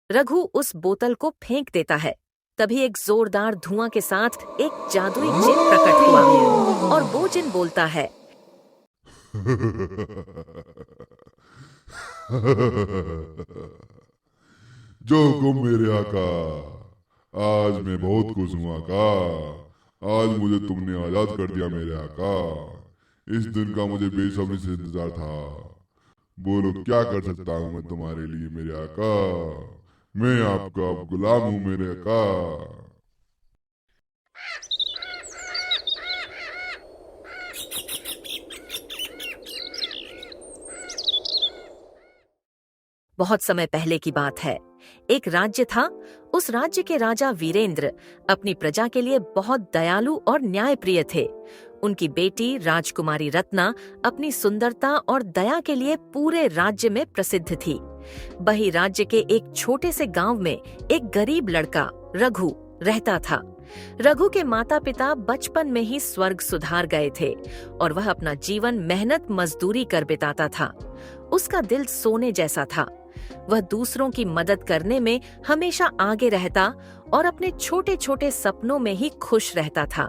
रघु उस बोतल को फेंक देता है। तभी एक जोरदार धुआं के साथ एक जादुई जिन प्रकट हुआ और वो जिन बोलता है, जो हुकुम मेरे आका। आज मैं बहुत खुश हूँ आका। आज मुझे तुमने आजाद कर दिया मेरे आका। इस दिन का मुझे बेसब्री से इंतजार था। बोलो क्या कर सकता हूँ मैं तुम्हारे लिए मेरे आका। मैं आपका अब गुलाम हूँ मेरे आका। बहुत समय पहले की बात है। एक राज्य था। उस राज्य के राजा वीरेंद्र अपनी प्रजा के लिए बहुत दयालु और न्यायप्रिय थे। उनकी बेटी राजकुमारी रत्ना अपनी सुंदरता और दया के लिए पूरे राज्य में प्रसिद्ध थी। वही राज्य के एक छोटे से गांव में एक गरीब लड़का रघु रहता था। रघु के माता पिता बचपन में ही स्वर्ग सुधार गए थे और वह अपना जीवन मेहनत मजदूरी कर बिताता था। उसका दिल सोने जैसा था। वह दूसरों की मदद करने में हमेशा आगे रहता और अपने छोटे छोटे सपनों में ही खुश रहता था।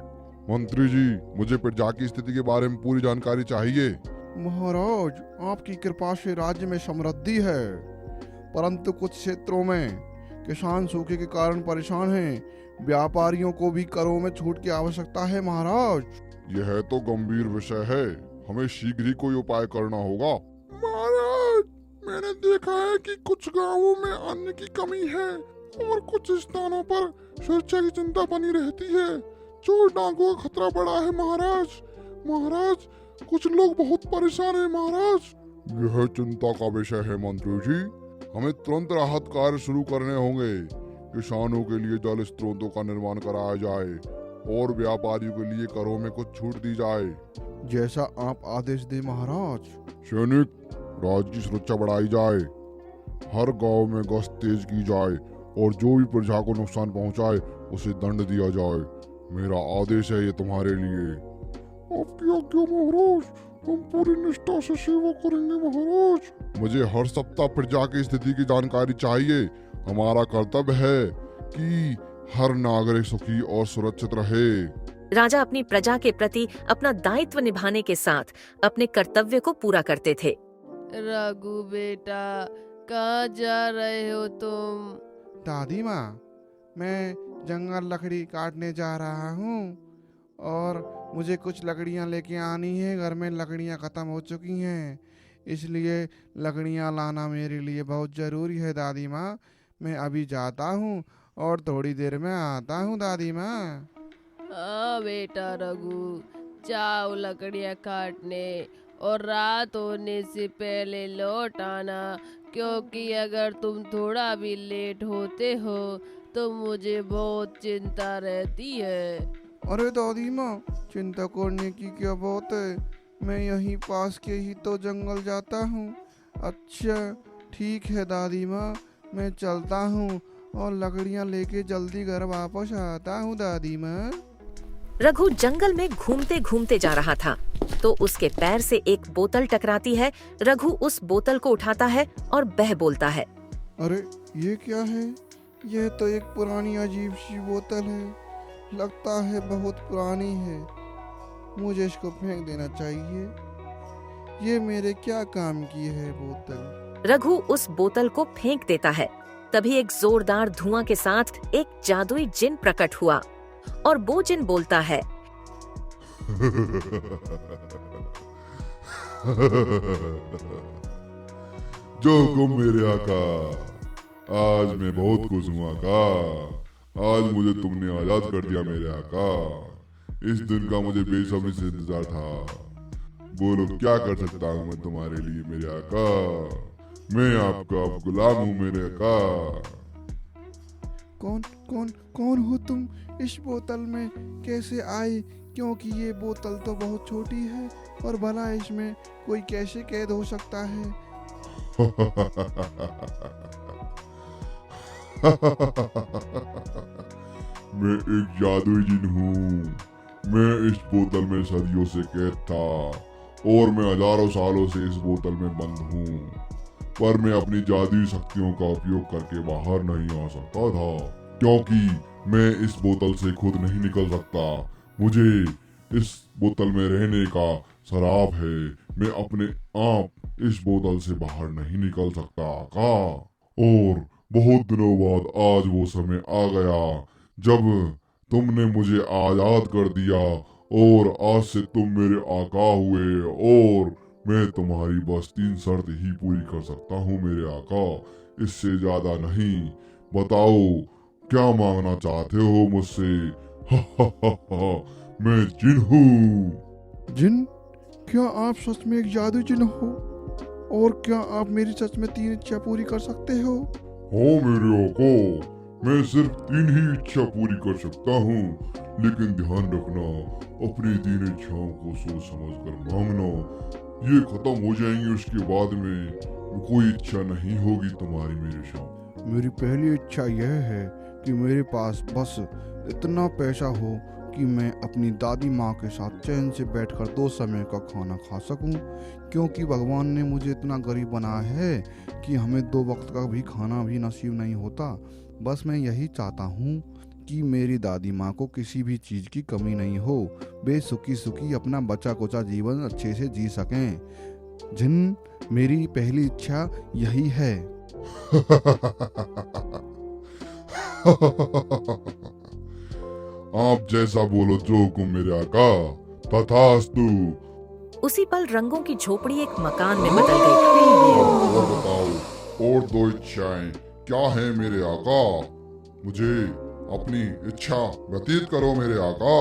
मंत्री जी, मुझे प्रजा की स्थिति के बारे में पूरी जानकारी चाहिए। महाराज, आपकी कृपा से राज्य में समृद्धि है, परंतु कुछ क्षेत्रों में किसान सूखे के कारण परेशान हैं। व्यापारियों को भी करों में छूट की आवश्यकता है महाराज। यह तो गंभीर विषय है। हमें शीघ्र ही कोई उपाय करना होगा। महाराज, मैंने देखा है कि कुछ गांवों में अन्न की कमी है और कुछ स्थानों पर सुरक्षा की चिंता बनी रहती है। चोर डाकुओं का खतरा बढ़ा है महाराज। महाराज, कुछ लोग बहुत परेशान हैं महाराज। यह चिंता का विषय है मंत्री जी। हमें तुरंत राहत कार्य शुरू करने होंगे। किसानों के लिए जल स्रोतों का निर्माण कराया जाए और व्यापारियों के लिए करों में कुछ छूट दी जाए। जैसा आप आदेश दें महाराज। सैनिक, राज्य की सुरक्षा बढ़ाई जाए। हर गांव में गश्त तेज की जाए और जो भी प्रजा को नुकसान पहुंचाए उसे दंड दिया जाए। मेरा आदेश है ये तुम्हारे लिए। आपकी आज्ञा महाराज। हम पूरी निष्ठा से सेवा करेंगे महाराज। मुझे हर सप्ताह प्रजा की स्थिति की जानकारी चाहिए। हमारा कर्तव्य है कि हर नागरिक सुखी और सुरक्षित रहे। राजा अपनी प्रजा के प्रति अपना दायित्व निभाने के साथ अपने कर्तव्य को पूरा करते थे। रघु बेटा, कहाँ जा रहे हो तुम? दादी माँ, मैं जंगल लकड़ी काटने जा रहा हूँ और मुझे कुछ लकड़ियाँ लेके आनी है। घर में लकड़ियाँ ख़त्म हो चुकी हैं, इसलिए लकड़ियाँ लाना मेरे लिए बहुत ज़रूरी है दादी माँ। मैं अभी जाता हूँ और थोड़ी देर में आता हूँ दादी माँ। हाँ बेटा रघु, जाओ लकड़ियाँ काटने और रात होने से पहले लौट आना, क्योंकि अगर तुम थोड़ा भी लेट होते हो तो मुझे बहुत चिंता रहती है। अरे दादी माँ, चिंता करने की क्या बात है। मैं यहीं पास के ही तो जंगल जाता हूँ। अच्छा ठीक है दादी माँ, मैं चलता हूँ और लकड़ियाँ लेके जल्दी घर वापस आता हूँ दादी माँ। रघु जंगल में घूमते घूमते जा रहा था तो उसके पैर से एक बोतल टकराती है। रघु उस बोतल को उठाता है और बह बोलता है, अरे ये क्या है? यह तो एक पुरानी अजीब सी बोतल है। लगता है बहुत पुरानी है। मुझे इसको फेंक देना चाहिए। ये मेरे क्या काम की है बोतल? रघु उस बोतल को फेंक देता है। तभी एक जोरदार धुआं के साथ एक जादुई जिन प्रकट हुआ और वो जिन बोलता है, जो हुकुम मेरे आका। आज मैं बहुत खुश हूँ आका। आज मुझे तुमने आजाद कर दिया मेरे आका। इस दिन का मुझे बेसब्री से इंतजार था। बोलो क्या कर सकता हूँ मैं तुम्हारे लिए मेरे आका। मैं आपका अब गुलाम हूँ मेरे आका। कौन कौन कौन हो तुम? इस बोतल में कैसे आए? क्योंकि ये बोतल तो बहुत छोटी है और भला इसमें कोई कैसे कैद हो सकता है? मैं एक जादुई जिन हूँ। मैं इस बोतल में सदियों से कैद था और मैं हजारों सालों से इस बोतल में बंद हूँ। पर मैं अपनी जादुई शक्तियों का उपयोग करके बाहर नहीं आ सकता था, क्योंकि मैं इस बोतल से खुद नहीं निकल सकता। मुझे इस बोतल में रहने का शराब है। मैं अपने आप इस बोतल से बाहर नहीं निकल सकता का। और बहुत दिनों बाद आज वो समय आ गया जब तुमने मुझे आजाद कर दिया और आज से तुम मेरे आका हुए और मैं तुम्हारी बस 3 शर्त ही पूरी कर सकता हूँ मेरे आका, इससे ज्यादा नहीं। बताओ क्या मांगना चाहते हो मुझसे? मैं जिन हूँ। जिन? क्या आप सच में एक जादुई जिन हो? और क्या आप मेरी सच में 3 इच्छा पूरी कर सकते हो? हाँ मेरे आका, मैं सिर्फ 3 ही इच्छा पूरी कर सकता हूँ, लेकिन ध्यान रखना अपनी 3 इच्छाओं को सोच समझ कर मांगना। ये खत्म हो जाएंगी, उसके बाद में कोई इच्छा नहीं होगी तुम्हारी मेरे साथ। मेरी पहली इच्छा यह है कि मेरे पास बस इतना पैसा हो कि मैं अपनी दादी माँ के साथ चैन से बैठकर 2 समय का खाना खा सकूं, क्योंकि भगवान ने मुझे इतना गरीब बनाया है कि हमें 2 वक्त का भी खाना भी नसीब नहीं होता। बस मैं यही चाहता हूँ कि मेरी दादी माँ को किसी भी चीज़ की कमी नहीं हो, वे सुखी सुखी अपना बचा कुचा जीवन अच्छे से जी सकें। जिन, मेरी पहली इच्छा यही है। आप जैसा बोलो जो हुकुम मेरे आका, तथास्तु। उसी पल रंगों की झोपड़ी एक मकान में बदल गई। और बताओ और 2 इच्छाएं क्या हैं मेरे आका? मुझे अपनी इच्छा व्यतीत करो मेरे आका।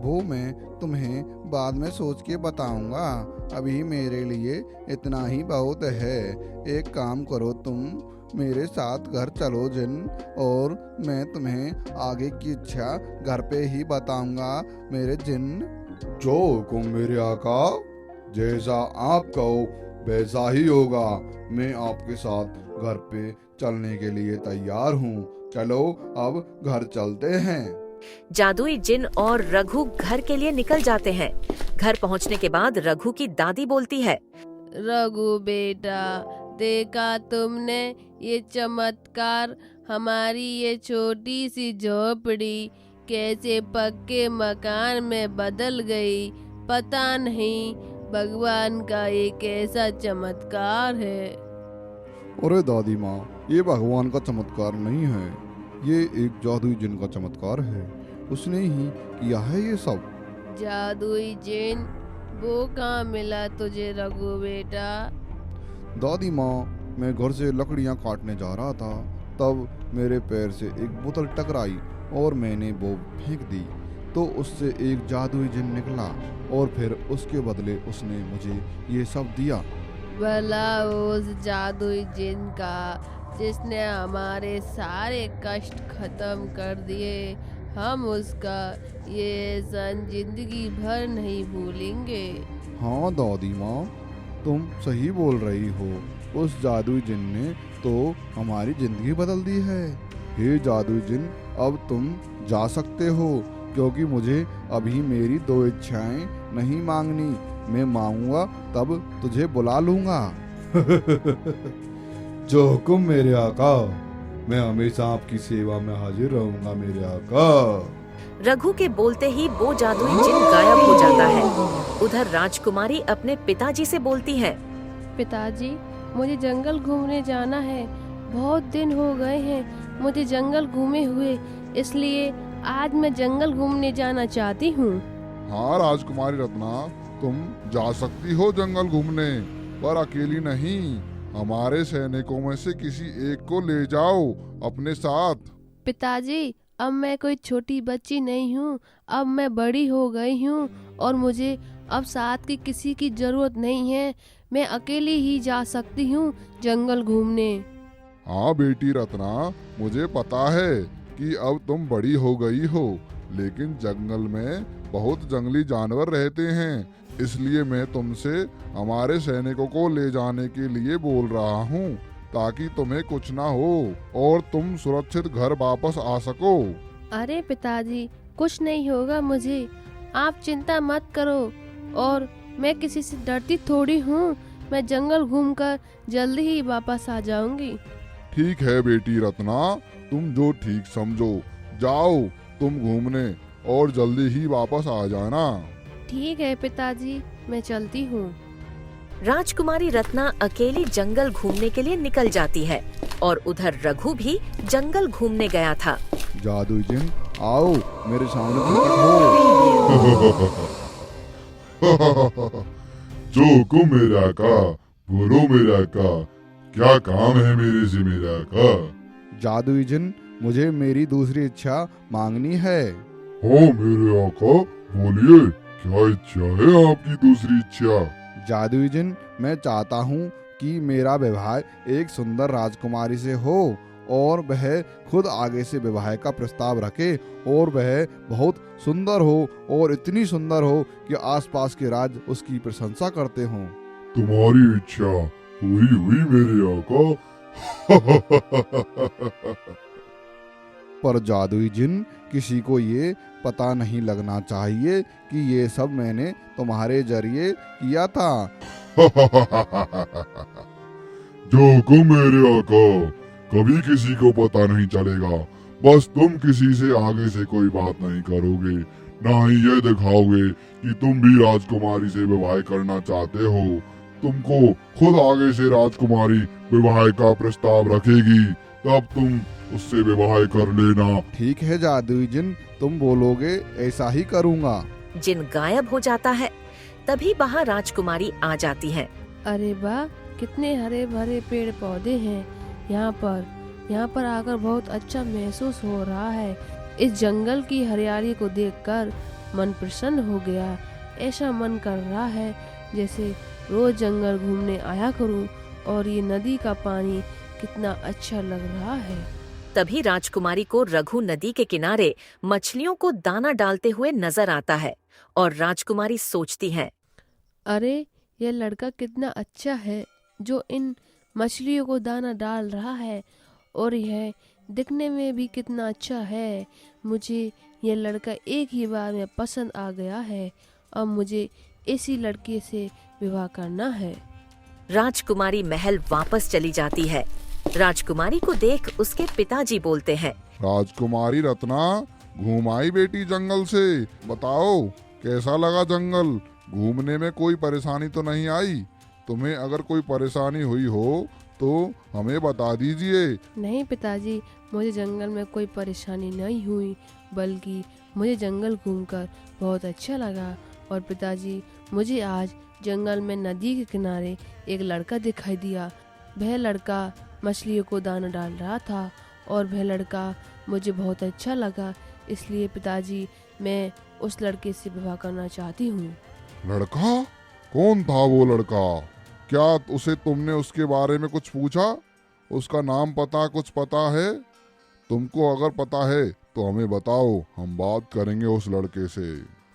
वो मैं तुम्हें बाद में सोच के बताऊंगा, अभी मेरे लिए इतना ही बहुत है। एक काम करो, तुम मेरे साथ घर चलो जिन, और मैं तुम्हें आगे की इच्छा घर पे ही बताऊंगा मेरे जिन। जो हुकुम मेरे आका, जैसा आप कहो वैसा ही होगा। मैं आपके साथ घर पे चलने के लिए तैयार हूँ। चलो अब घर चलते हैं। जादुई जिन और रघु घर के लिए निकल जाते हैं। घर पहुंचने के बाद रघु की दादी बोलती है, रघु बेटा, देखा तुमने ये चमत्कार? हमारी ये छोटी सी झोपड़ी कैसे पक्के मकान में बदल गई। पता नहीं भगवान का ये कैसा चमत्कार है। अरे दादी माँ, ये भगवान का चमत्कार नहीं है, ये एक जादुई जिन का चमत्कार है। उसने ही किया है ये सब। जादुई जिन? वो कहाँ मिला तुझे रघु बेटा? दादी माँ, मैं घर से लकड़ियाँ काटने जा रहा था, तब मेरे पैर से एक बोतल टकराई और मैंने वो फेंक दी, तो उससे एक जादुई जिन निकला और फिर उसके बदले उसने मुझे ये सब दिया। भला उस जादुई जिन का जिसने हमारे सारे कष्ट खत्म कर दिए, हम उसका ये एहसान जिंदगी भर नहीं भूलेंगे। हाँ दादी माँ, तुम सही बोल रही हो। उस जादुई जिन ने तो हमारी जिंदगी बदल दी है। हे जादुई जिन, अब तुम जा सकते हो, क्योंकि मुझे अभी मेरी 2 इच्छाएं नहीं मांगनी। मैं मांगूंगा तब तुझे बुला लूंगा। जो हुकुम मेरे आका, मैं हमेशा आपकी सेवा में हाजिर रहूंगा मेरे आका। रघु के बोलते ही वो जादुई जिन गायब हो जाता है। उधर राजकुमारी अपने पिताजी से बोलती है, पिताजी, मुझे जंगल घूमने जाना है। बहुत दिन हो गए हैं मुझे जंगल घूमे हुए, इसलिए आज मैं जंगल घूमने जाना चाहती हूँ। हाँ राजकुमारी रत्ना, तुम जा सकती हो जंगल घूमने, पर अकेली नहीं। हमारे सैनिकों में से किसी एक को ले जाओ अपने साथ। पिताजी, अब मैं कोई छोटी बच्ची नहीं हूँ, अब मैं बड़ी हो गई हूँ और मुझे अब साथ की किसी की जरूरत नहीं है। मैं अकेली ही जा सकती हूँ जंगल घूमने। हाँ बेटी रत्ना, मुझे पता है कि अब तुम बड़ी हो गई हो, लेकिन जंगल में बहुत जंगली जानवर रहते हैं, इसलिए मैं तुमसे हमारे सैनिकों को ले जाने के लिए बोल रहा हूँ, ताकि तुम्हें कुछ ना हो और तुम सुरक्षित घर वापस आ सको। अरे पिताजी, कुछ नहीं होगा मुझे, आप चिंता मत करो। और मैं किसी से डरती थोड़ी हूँ, मैं जंगल घूमकर जल्दी ही वापस आ जाऊंगी। ठीक है बेटी रत्ना, तुम जो ठीक समझो। जाओ तुम घूमने और जल्दी ही वापस आ जाना। ठीक है पिताजी, मैं चलती हूँ। राजकुमारी रत्ना अकेली जंगल घूमने के लिए निकल जाती है और उधर रघु भी जंगल घूमने गया था। जादुई जिन, आओ मेरे सामने प्रकट हो। जो हुकुम मेरे आका, बोलो मेरे आका, क्या काम है मेरे से मेरे आका? जादुई जिन, मुझे मेरी दूसरी इच्छा मांगनी है। हो मेरे आका, बोलिए क्या इच्छा है आपकी दूसरी इच्छा? जादुई जिन, मैं चाहता हूँ कि मेरा विवाह एक सुंदर राजकुमारी से हो और वह खुद आगे से विवाह का प्रस्ताव रखे और वह बहुत सुंदर हो और इतनी सुंदर हो कि आसपास के राज्य उसकी प्रशंसा करते हों। तुम्हारी इच्छा पूरी हुई मेरे आका। पर जादुई जिन, किसी को ये पता नहीं लगना चाहिए कि ये सब मैंने तुम्हारे जरिए किया था। जो हुकुम मेरे आका, कभी किसी को पता नहीं चलेगा। बस तुम किसी से आगे से कोई बात नहीं करोगे, ना ही ये दिखाओगे कि तुम भी राजकुमारी से विवाह करना चाहते हो। तुमको खुद आगे से राजकुमारी विवाह का प्रस्ताव रखेगी, तब तुम उससे विवाह कर लेना। ठीक है जादुई जिन, तुम बोलोगे ऐसा ही करूँगा। जिन गायब हो जाता है। तभी वहाँ राजकुमारी आ जाती है। अरे वाह, कितने हरे भरे पेड़ पौधे हैं यहाँ पर आकर बहुत अच्छा महसूस हो रहा है। इस जंगल की हरियाली को देखकर मन प्रसन्न हो गया। ऐसा मन कर रहा है जैसे रोज जंगल घूमने आया करूं। और ये नदी का पानी कितना अच्छा लग रहा है। तभी राजकुमारी को रघु नदी के किनारे मछलियों को दाना डालते हुए नजर आता है और राजकुमारी सोचती है, अरे ये लड़का कितना अच्छा है जो इन मछलियों को दाना डाल रहा है, और यह दिखने में भी कितना अच्छा है। मुझे ये लड़का एक ही बार में पसंद आ गया है। अब मुझे इसी लड़के से विवाह करना है। राजकुमारी महल वापस चली जाती है। राजकुमारी को देख उसके पिताजी बोलते हैं, राजकुमारी रत्ना, घूम आई बेटी जंगल से। बताओ कैसा लगा जंगल? घूमने में कोई परेशानी तो नहीं आई? तुम्हें अगर कोई परेशानी हुई हो तो हमें बता दीजिए। नहीं पिताजी, मुझे जंगल में कोई परेशानी नहीं हुई, बल्कि मुझे जंगल घूमकर बहुत अच्छा लगा। और पिताजी, मुझे आज जंगल में नदी के किनारे एक लड़का दिखाई दिया। वह लड़का मछलियों को दाना डाल रहा था और वह लड़का मुझे बहुत अच्छा लगा। इसलिए पिताजी, मैं उस लड़के से विवाह करना चाहती हूँ। लड़का? कौन था वो लड़का? क्या उसे तुमने उसके बारे में कुछ पूछा? उसका नाम पता कुछ पता है? तुमको अगर पता है तो हमें बताओ, हम बात करेंगे उस लड़के से।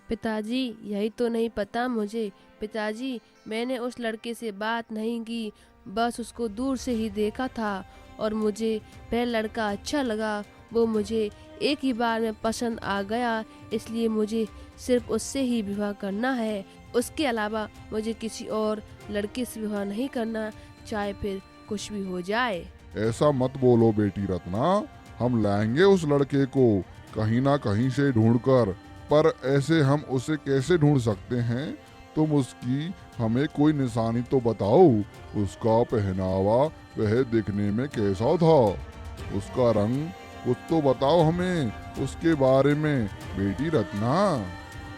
पिताजी, यही तो नहीं पता मुझे। पिताजी, मैंने उस लड़के से बात नहीं की, बस उसको दूर से ही देखा था और मुझे वह लड़का अच्छा लगा। वो मुझे एक ही बार में पसंद आ गया, इसलिए मुझे सिर्फ उससे ही विवाह करना है। उसके अलावा मुझे किसी और लड़के से विवाह नहीं करना, चाहे फिर कुछ भी हो जाए। ऐसा मत बोलो बेटी रत्ना, हम लाएंगे उस लड़के को कहीं ना कहीं से ढूंढकर। पर ऐसे हम उसे कैसे ढूंढ सकते हैं? तुम उसकी हमें कोई निशानी तो बताओ। उसका पहनावा, वह दिखने में कैसा था? उसका रंग कुछ तो बताओ हमें उसके बारे में बेटी रत्ना।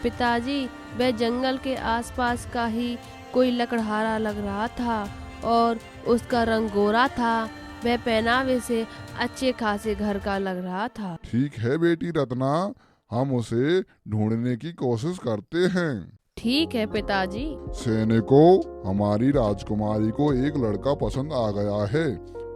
पिताजी, वह जंगल के आसपास का ही कोई लकड़हारा लग रहा था और उसका रंग गोरा था। वह पहनावे से अच्छे खासे घर का लग रहा था। ठीक है बेटी रत्ना, हम उसे ढूंढने की कोशिश करते हैं। ठीक है पिताजी। सैनिकों, हमारी राजकुमारी को एक लड़का पसंद आ गया है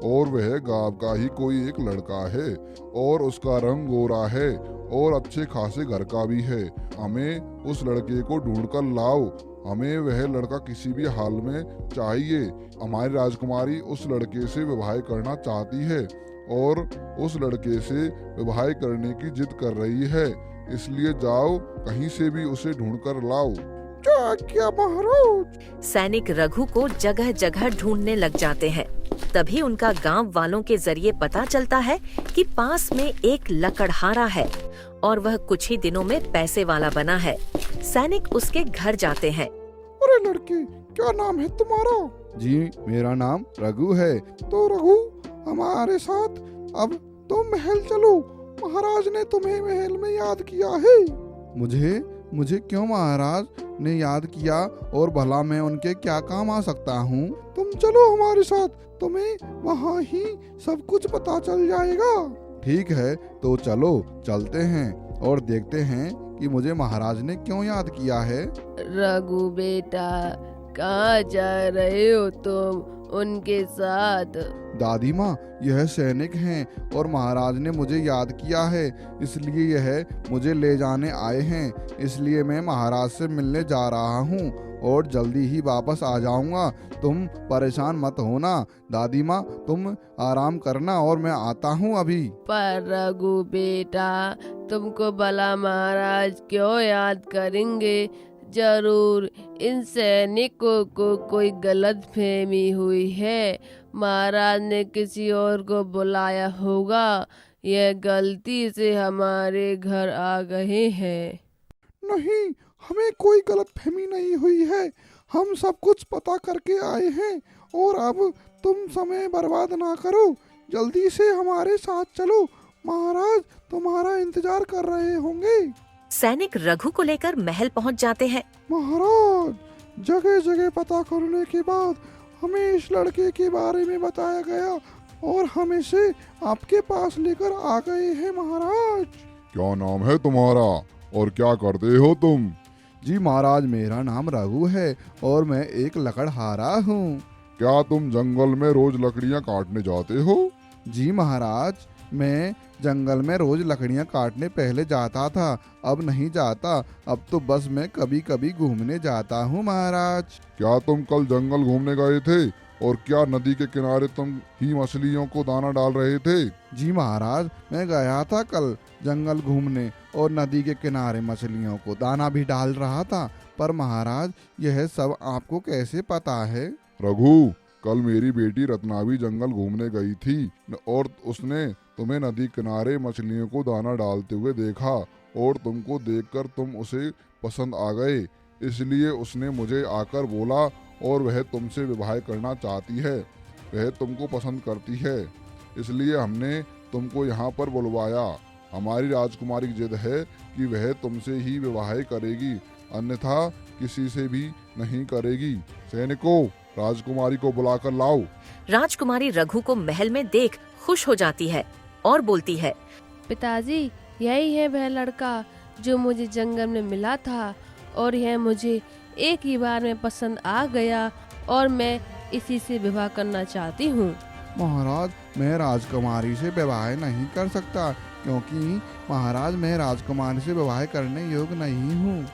और वह गांव का ही कोई एक लड़का है और उसका रंग गोरा है और अच्छे खासे घर का भी है। हमें उस लड़के को ढूंढकर लाओ। हमें वह लड़का किसी भी हाल में चाहिए। हमारी राजकुमारी उस लड़के से विवाह करना चाहती है और उस लड़के से विवाह करने की जिद कर रही है। इसलिए जाओ, कहीं से भी उसे ढूंढकर लाओ। क्या क्या महाराज? सैनिक रघु को जगह जगह ढूंढने लग जाते हैं। तभी उनका गांव वालों के जरिए पता चलता है कि पास में एक लकड़हारा है और वह कुछ ही दिनों में पैसे वाला बना है। सैनिक उसके घर जाते हैं। अरे लड़के, क्या नाम है तुम्हारा? जी मेरा नाम रघु है। तो रघु, हमारे साथ अब तुम महल चलो। महाराज ने तुम्हें महल में याद किया है। मुझे क्यों महाराज ने याद किया, और भला मैं उनके क्या काम आ सकता हूँ? तुम चलो हमारे साथ, तुम्हें वहाँ ही सब कुछ पता चल जाएगा। ठीक है, तो चलो चलते हैं और देखते हैं कि मुझे महाराज ने क्यों याद किया है। रघु बेटा, कहाँ जा रहे हो तुम उनके साथ? दादी माँ, यह सैनिक हैं और महाराज ने मुझे याद किया है, इसलिए यह मुझे ले जाने आए हैं। इसलिए मैं महाराज से मिलने जा रहा हूँ और जल्दी ही वापस आ जाऊंगा। तुम परेशान मत होना। दादी माँ, तुम आराम करना और मैं आता हूँ अभी। पर रघु बेटा, तुमको भला महाराज क्यों याद करेंगे? जरूर इन सैनिकों को कोई गलत फहमी हुई है। महाराज ने किसी और को बुलाया होगा। यह गलती से हमारे घर आ गए हैं। नहीं, हमें कोई गलतफहमी नहीं हुई है। हम सब कुछ पता करके आए हैं और अब तुम समय बर्बाद ना करो, जल्दी से हमारे साथ चलो। महाराज तुम्हारा इंतजार कर रहे होंगे। सैनिक रघु को लेकर महल पहुंच जाते हैं। महाराज, जगह जगह पता करने के बाद हमें इस लड़के के बारे में बताया गया और हम इसे आपके पास लेकर आ गए हैं। महाराज, क्या नाम है तुम्हारा और क्या करते हो तुम? जी महाराज, मेरा नाम रघु है और मैं एक लकड़हारा हूँ। क्या तुम जंगल में रोज लकड़ियाँ काटने जाते हो? जी महाराज, मैं जंगल में रोज लकड़ियाँ काटने पहले जाता था, अब नहीं जाता। अब तो बस मैं कभी कभी घूमने जाता हूँ महाराज। क्या तुम कल जंगल घूमने गए थे और क्या नदी के किनारे तुम ही मछलियों को दाना डाल रहे थे? जी महाराज, मैं गया था कल जंगल घूमने और नदी के किनारे मछलियों को दाना भी डाल रहा था। पर महाराज, यह सब आपको कैसे पता है? रघु, कल मेरी बेटी रत्ना भी जंगल घूमने गई थी और उसने तुम्हें नदी किनारे मछलियों को दाना डालते हुए देखा और तुमको देखकर तुम उसे पसंद आ गए। इसलिए उसने मुझे आकर बोला और वह तुमसे विवाह करना चाहती है। वह तुमको पसंद करती है, इसलिए हमने तुमको यहाँ पर बुलवाया। हमारी राजकुमारी की जिद है कि वह तुमसे ही विवाह करेगी, अन्यथा किसी से भी नहीं करेगी। सैनिकों, राजकुमारी को बुलाकर लाओ। राजकुमारी रघु को महल में देख खुश हो जाती है और बोलती है, पिताजी, यही है वह लड़का जो मुझे जंगल में मिला था और यह मुझे एक ही बार में पसंद आ गया और मैं इसी से विवाह करना चाहती हूँ। महाराज, मैं राजकुमारी से विवाह नहीं कर सकता, क्योंकि महाराज मैं राजकुमारी से विवाह करने योग्य नहीं हूँ।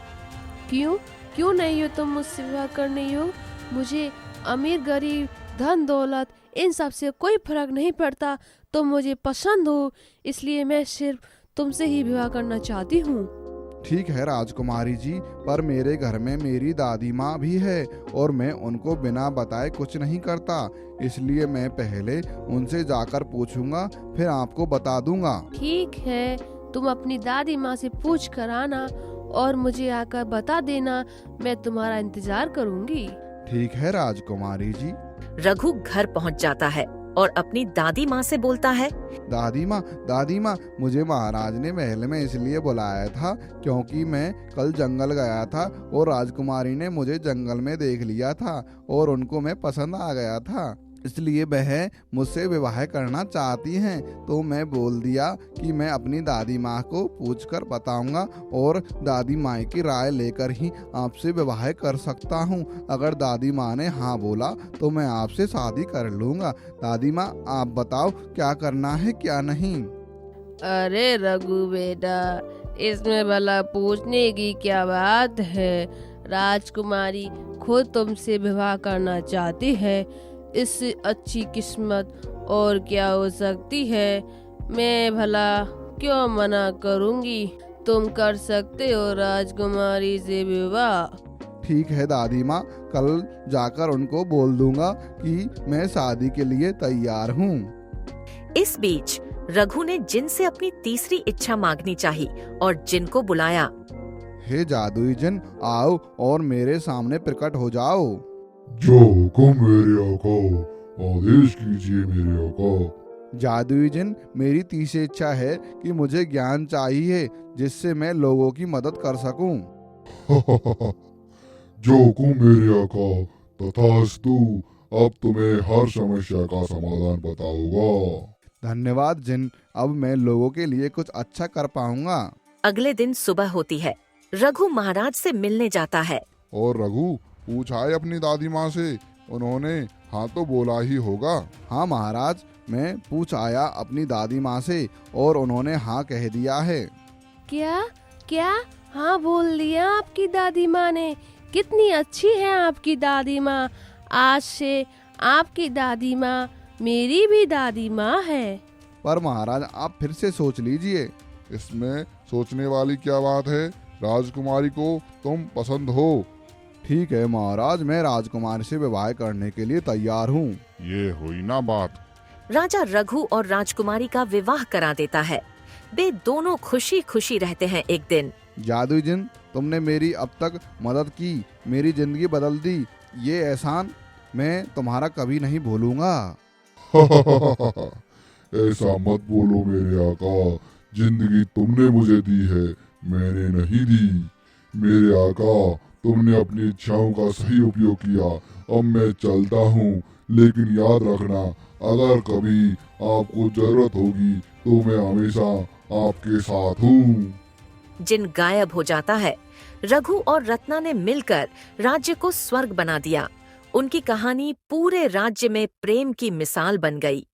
क्यों नहीं हो तुम मुझसे विवाह करने योग्य? मुझे अमीर गरीब धन दौलत इन सब से कोई फर्क नहीं पड़ता। तुम मुझे पसंद हो, इसलिए मैं सिर्फ तुमसे ही विवाह करना चाहती हूँ। ठीक है राजकुमारी जी, पर मेरे घर में मेरी दादी माँ भी है और मैं उनको बिना बताए कुछ नहीं करता, इसलिए मैं पहले उनसे जाकर पूछूंगा, फिर आपको बता दूंगा। ठीक है, तुम अपनी दादी माँ से पूछ कर आना और मुझे आकर बता देना। मैं तुम्हारा इंतजार करूंगी। ठीक है राजकुमारी जी। रघु घर पहुंच जाता है और अपनी दादी माँ से बोलता है, दादी माँ, मुझे महाराज ने महल में इसलिए बुलाया था क्योंकि मैं कल जंगल गया था और राजकुमारी ने मुझे जंगल में देख लिया था और उनको मैं पसंद आ गया था, इसलिए वह मुझसे विवाह करना चाहती हैं। तो मैं बोल दिया कि मैं अपनी दादी माँ को पूछकर बताऊंगा और दादी माँ की राय लेकर ही आपसे विवाह कर सकता हूँ। अगर दादी माँ ने हाँ बोला तो मैं आपसे शादी कर लूँगा। दादी माँ, आप बताओ क्या करना है क्या नहीं? अरे रघु बेटा, इसमें भला पूछने की क्या बात है? राजकुमारी खुद तुमसे विवाह करना चाहती है, इससे अच्छी किस्मत और क्या हो सकती है? मैं भला क्यों मना करूंगी? तुम कर सकते हो राजकुमारी से विवाह। ठीक है दादी माँ, कल जाकर उनको बोल दूंगा कि मैं शादी के लिए तैयार हूँ। इस बीच रघु ने जिन से अपनी तीसरी इच्छा मांगनी चाही और जिन को बुलाया। हे जादुई जिन, आओ और मेरे सामने प्रकट हो जाओ। जो हुक्म मेरे आका, आदेश कीजिए मेरे आका। जादुई जिन, मेरी तीसरी इच्छा है कि मुझे ज्ञान चाहिए जिससे मैं लोगों की मदद कर सकूं। जो हुक्म मेरे आका, तथास्तु। अब तुम्हें हर समस्या का समाधान पता होगा। धन्यवाद जिन, अब मैं लोगों के लिए कुछ अच्छा कर पाऊंगा। अगले दिन सुबह होती है। रघु महाराज से मिलने जाता है। और रघु पूछा है अपनी दादी माँ से, उन्होंने हाँ तो बोला ही होगा। हाँ महाराज, मैं पूछ आया अपनी दादी माँ से और उन्होंने हाँ कह दिया है। क्या क्या हाँ बोल दिया आपकी दादी माँ ने? कितनी अच्छी है आपकी दादी माँ। आज से आपकी दादी माँ मेरी भी दादी माँ है। पर महाराज आप फिर से सोच लीजिए। इसमें सोचने वाली क्या बात है? राजकुमारी को तुम पसंद हो। ठीक है महाराज, मैं राजकुमारी से विवाह करने के लिए तैयार हूँ। ये हुई ना बात। राजा रघु और राजकुमारी का विवाह करा देता है। वे दोनों खुशी खुशी रहते हैं। एक दिन जादुई जिन, तुमने मेरी अब तक मदद की, मेरी जिंदगी बदल दी। ये एहसान मैं तुम्हारा कभी नहीं भूलूंगा। ऐसा मत बोलो मेरे आका, जिंदगी तुमने मुझे दी है, मैंने नहीं दी। मेरे आका, तुमने अपनी इच्छाओं का सही उपयोग किया। अब मैं चलता हूँ, लेकिन याद रखना, अगर कभी आपको जरूरत होगी तो मैं हमेशा आपके साथ हूँ। जिन गायब हो जाता है। रघु और रत्ना ने मिलकर राज्य को स्वर्ग बना दिया। उनकी कहानी पूरे राज्य में प्रेम की मिसाल बन गई।